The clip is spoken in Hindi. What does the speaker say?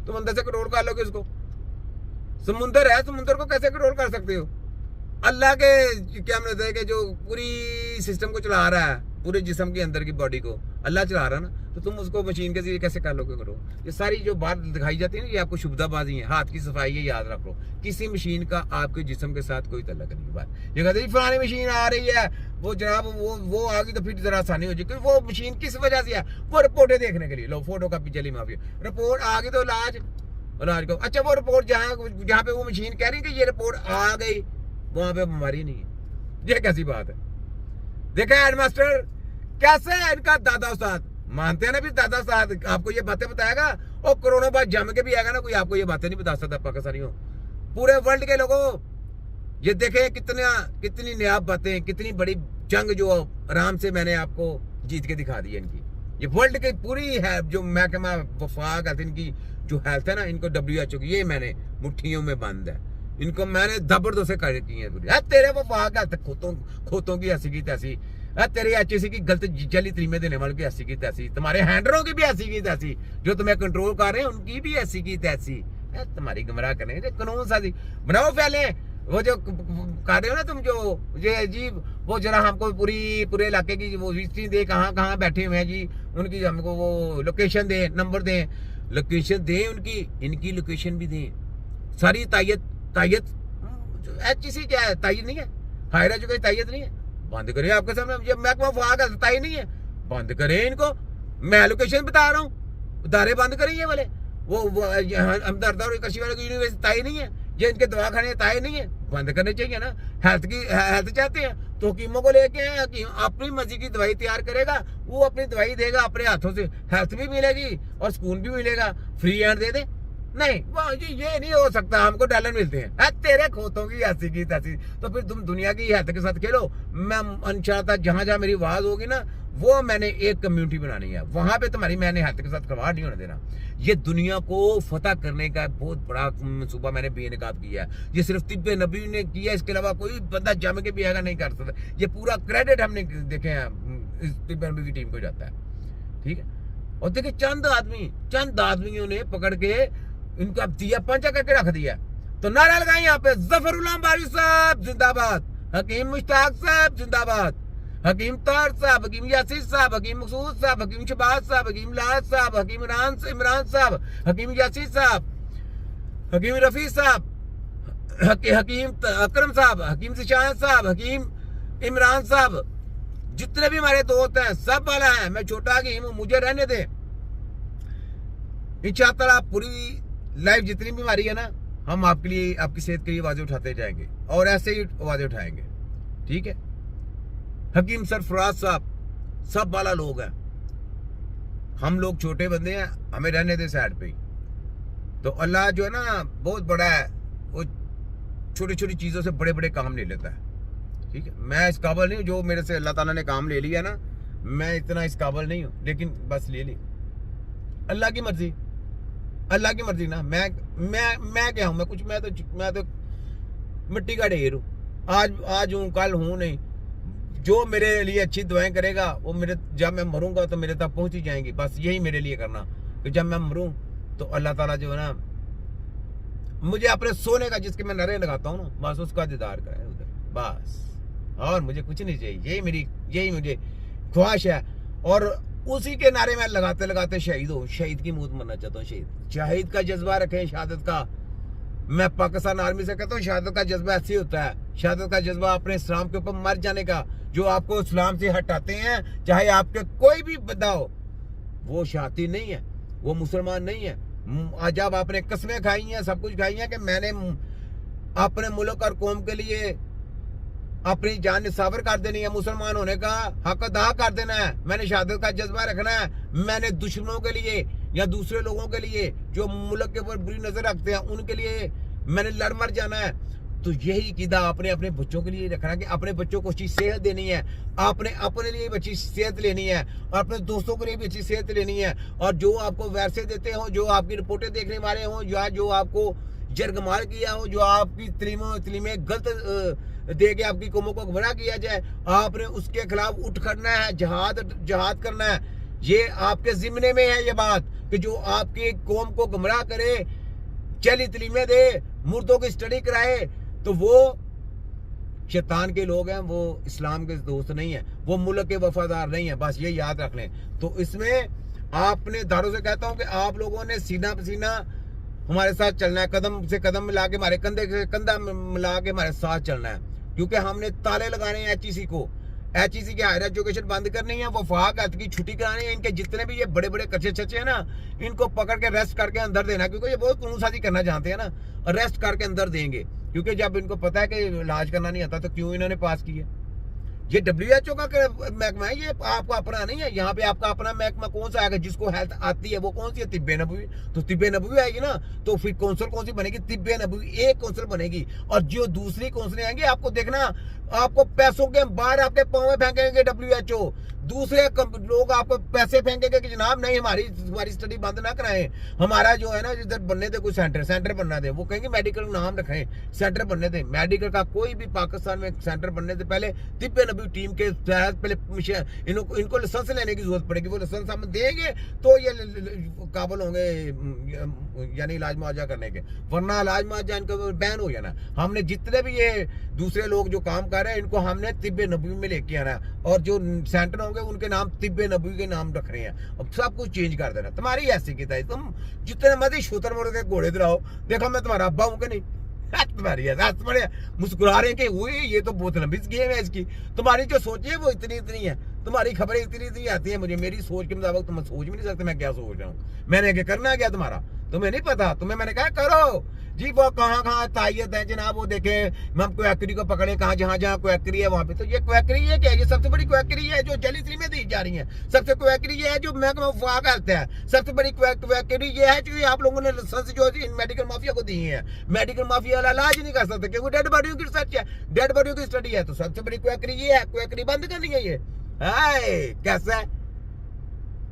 तुम अंदर से कंट्रोल कर लोगे उसको। समुंदर है, समुंदर को कैसे कंट्रोल कर सकते हो? अल्लाह के क्या मतलब है कि जो पूरी सिस्टम को चला रहा है, पूरे जिस्म के अंदर की बॉडी को अल्लाह चला रहा है ना, तो तुम उसको मशीन के जरिए कैसे कर लोगे? करो। ये सारी जो बात दिखाई जाती है ना, ये आपको शुभदाबाजी है। हाथ की सफाई है, याद रखो। किसी मशीन का आपके जिस्म के साथ कोई तल्लक नहीं। बात ये कहते हैं फलानी मशीन आ रही है, वो जनाब वो आ गई तो फिर जरा आसानी हो जाएगी। वो मशीन किस वजह से है? वो रिपोर्टें देखने के लिए। लो फोटो कॉपी चली माफिया, रिपोर्ट आ गई तो इलाज को। अच्छा वो रिपोर्ट जहाँ पे वो मशीन कह रही है कि ये रिपोर्ट आ गई, वहां पे बीमारी नहीं है। ये कैसी बात है? देखा हेडमास्टर कैसे है इनका दादा उस्ताद, मानते हैं ना भी दादा उस्ताद आपको ये बातें बताएगा, और कोरोना बाद जम के भी आएगा ना, कोई आपको ये बातें नहीं बता सकता पाकिस्तानियों। पूरे वर्ल्ड के लोगों ये देखे कितनी नायाब बातें, कितनी बड़ी जंग जो आराम से मैंने आपको जीत के दिखा दी है इनकी। ये वर्ल्ड की पूरी है जो महकमा वफाक है इनकी जो हेल्थ है ना, इनको WHO की ये मैंने मुट्ठियों में बंद है। इनको मैंने दबरदो से कर की है। तेरे वफाक है खोतों की ऐसी की तैसी, तेरे HAC की गलत जली तरीमे देने वालों की ऐसी की तैसी, तुम्हारे हैंडलरों की भी ऐसी की तैसी, जो तुम्हें कंट्रोल कर रहे हैं उनकी भी ऐसी की तैसी। तुम्हारी गुमराह करने कानून साजी बनाओ पहले। वो जो कर रहे हो ना तुम, जो ये अजीब वो जरा हमको पूरे इलाके की वो हिस्ट्री दे, कहाँ बैठे हुए हैं जी, उनकी हमको वो लोकेशन दे, नंबर दें, लोकेशन दें उनकी, इनकी लोकेशन भी दें। सारी तायत HAC क्या है? तायद नहीं है, हायर एजुकेशन तायद नहीं है। बंद करें आपके सामने, जब महकमा वफाक है तायद नहीं है, बंद करें इनको। मैं लोकेशन बता रहा हूँ, इदारे बंद करें ये वाले। वो हमदर्द और कृषि वाले की यूनिवर्सिटी तायद नहीं है, ये इनके दवाखाने तायद नहीं है, बंद करने चाहिए ना। हेल्थ चाहते हैं तो हकीमों को लेके आए, हकीम अपनी मर्जी की दवाई तैयार करेगा, वो अपनी दवाई देगा अपने हाथों से, हेल्थ भी मिलेगी और सुकून भी मिलेगा। फ्री हैंड दे दे? नहीं, वाह जी ये नहीं हो सकता, हमको डॉलर मिलते हैं। तेरे खोतों की ऐसी की तैसी, तो फिर तुम दुनिया की हेल्थ के साथ खेलो। मैं इंशाअल्लाह जहां मेरी आवाज होगी ना, वो मैंने एक कम्युनिटी बनानी है, वहां पे तुम्हारी मैंने हेल्थ के साथ खिलवाड़ नहीं होने देना। ये दुनिया को फतह करने का बहुत बड़ा मनसूबा मैंने बेनकाब किया है। ये सिर्फ तिब्बे नबी ने किया, इसके अलावा कोई बंदा जम के भी आएगा नहीं कर सकता। ये पूरा क्रेडिट हमने देखे हैं इस तिब्बे नबी की टीम को जाता है, ठीक है। और देखिए चंद आदमियों ने पकड़ के इनका दिया पंचा करके रख दिया। तो नारा लगाए यहाँ पे, जफरुल्लाह अंबारी साहब जिंदाबाद, हकीम मुश्ताक साहब जिंदाबाद, हकीम तार साहब, हकीम यासीर साहब, हकीम मकसूद साहब, हकीम शबाज साहब, हकीम लाज साहब, हकीम इमरान साहब, हकीम यासीर साहब, हकीम रफी साहब, हकीम अकरम साहब, हकीम सिशान साहब, हकीम इमरान साहब, जितने भी हमारे दोस्त हैं सब वाला है। मैं छोटा हकीम हूं, मुझे रहने दे। इंशाअल्लाह पूरी लाइफ जितनी भी हमारी है ना, हम आपके लिए, आपकी सेहत के लिए आवाजें उठाते जाएंगे और ऐसे ही आवाजें उठाएंगे, ठीक है। हकीम सरफराज साहब सब वाला लोग हैं, हम लोग छोटे बंदे हैं, हमें रहने दे साइड पे ही। तो अल्लाह जो है ना बहुत बड़ा है, वो छोटी छोटी चीजों से बड़े बड़े काम ले लेता है, ठीक है। मैं इस काबिल नहीं हूँ, जो मेरे से अल्लाह ताला ने काम ले लिया ना, मैं इतना इस काबिल नहीं हूँ, लेकिन बस ले ली। अल्लाह की मर्जी ना। मैं क्या हूँ? मैं तो मिट्टी का ढेर हूँ। आज हूँ, कल हूँ नहीं। जो मेरे लिए अच्छी दुआएं करेगा वो मेरे, जब मैं मरूंगा तो मेरे तक पहुंच ही जाएंगी। बस यही मेरे लिए करना कि जब मैं मरूं तो अल्लाह ताला जो है ना मुझे अपने सोने का, जिसके मैं नरे लगाता हूँ ना, बस उसका दीदार कराए उधर, बस। और मुझे कुछ नहीं चाहिए। यही मुझे ख्वाहिश है। और उसी के नारे में लगाते लगाते शहीद हो, शहीद की मौत मरना चाहता हूँ। शहीद का जज्बा रखें, शहादत का। मैं पाकिस्तान आर्मी से कहता हूँ, शहादत का जज्बा ऐसे होता है। शहादत का जज्बा अपने इस्लाम के ऊपर मर जाने का। जो आपको इस्लाम से हटाते हैं, चाहे आपके कोई भी बंदा हो, वो शहादी नहीं है, वो मुसलमान नहीं है। आज आप आपने कस्में खाई हैं, सब कुछ खाई हैं कि मैंने अपने मुल्क और कौम के लिए अपनी जान निसावर कर देनी है, मुसलमान होने का हक अदा कर देना है, मैंने शहादत का जज्बा रखना है। मैंने दुश्मनों के लिए या दूसरे लोगों के लिए जो मुल्क के ऊपर बुरी नजर रखते हैं, उनके लिए मैंने लड़ मर जाना है। तो यही कीदा आपने अपने बच्चों के लिए रखना कि अपने बच्चों को अच्छी सेहत देनी है, आपने अपने लिए भी अच्छी सेहत लेनी है और अपने दोस्तों के लिए भी अच्छी सेहत लेनी है। और जो आपको वैसे देते हो, जो आपकी रिपोर्टें देखने वाले हों, या जो आपको जरगमार किया हो, जो आपकी तलीमें गलत दे के आपकी कौमों को गुमराह किया जाए, आपने उसके खिलाफ उठ करना है, जहाद करना है। ये आपके जिम्मे में है ये बात। कि जो आपकी कौम को गुमराह करे, चली तलीमें दे, मुर्दों की स्टडी कराए, तो वो शैतान के लोग हैं, वो इस्लाम के दोस्त नहीं है, वो मुल्क के वफादार नहीं है। बस ये याद रख लें। तो इसमें आपने दारों से कहता हूं कि आप लोगों ने सीना पसीना हमारे साथ चलना है, कदम से कदम मिला के, हमारे कंधे से कंधा मिला के हमारे साथ चलना है, क्योंकि हमने ताले लगाने हैं HEC को। HEC की हायर एजुकेशन बंद करनी है, वफाक हद की छुट्टी करानी है, इनके जितने भी ये बड़े बड़े कच्चे छच्चे हैं ना, इनको पकड़ के रेस्ट करके अंदर देना, क्योंकि ये बहुत कानूनसाजी करना जानते हैं ना, अरेस्ट करके अंदर देंगे। क्योंकि जब इनको पता है कि इलाज करना नहीं आता तो क्यों इन्होंने पास किया। ये WHO का महकमा है, ये आपका अपना नहीं है। यहाँ पे आपका अपना महकमा कौन सा आएगा? जिसको हेल्थ आती है वो कौन सी है? तिब्बे नबवी। तो तिब्बे नबवी आएगी ना, तो फिर कौंसिल कौन सी बनेगी? तिब्बे नबवी एक कौंसिल बनेगी। और जो दूसरी कौंसिलें आएंगी, आपको देखना, आपको पैसों के बाहर आपके पाँव में फेंकेंगे WHO। दूसरे लोग आपको पैसे फेंकेंगे कि जनाब नहीं, हमारी स्टडी बंद ना कराएं, हमारा जो है ना इधर बनने दे कोई सेंटर बनना दे। वो कहेंगे मेडिकल नाम रखें, सेंटर बनने दे। मेडिकल का कोई भी पाकिस्तान में सेंटर बनने से पहले तिब्बे नबी टीम के तहत पहले इनको लाइसेंस लेने की जरूरत पड़ेगी। वो लाइसेंस हम देंगे तो ये काबिल होंगे यानी इलाज मुआवजा करने के, वरना इलाज मुआवजा इनका बैन हो जाना। हमने जितने भी ये दूसरे लोग जो काम कर रहे हैं, इनको हमने तिब्बे नबी में लेके आना है, और जो सेंटर होंगे उनके नाम तिब्बे नबी के नाम रख रहे हैं। अब सब कुछ चेंज कर देना। तुम्हारी ऐसी की था, तुम जितने मर्जी शूतर मोड़ के घोड़े दिलाओ, देखो मैं तुम्हारा अब्बा हूँ कि नहीं? तुम्हारी बड़े मुस्कुरा रहे हैं कि वो ये तो बहुत लंबी गेम है इसकी। तुम्हारी जो सोच है वो इतनी है, तुम्हारी खबरें इतनी आती है मुझे। मेरी सोच के मुताबिक तुम सोच भी नहीं सकते मैं क्या सोच रहा हूँ। मैंने क्या करना क्या तुम्हारा? तुम्हें नहीं पता? तुम्हें मैंने कहा करो जी। वो कहाँ तायत है जनाब, वो देखे हम क्वैकरी को पकड़े, कहाँ जहाँ क्वैकरी है वहां पे। तो ये क्वैकरी है क्या? ये सबसे बड़ी क्वैकरी है जो जली में दी जा रही है। सबसे क्वैकरी ये है जो महकमा वफाक करता है। सबसे बड़ी क्वैकरी ये है जो आप लोगों ने लाइसेंस जो मेडिकल माफिया को दी है। मेडिकल माफिया वाला इलाज नहीं कर सकते क्योंकि डेड बॉडियों की रिसर्च है, डेड बॉडियों की स्टडी है। तो सबसे बड़ी क्वैकरी ये है, क्वैकरी बंद करनी है ये। हाय कैसा है?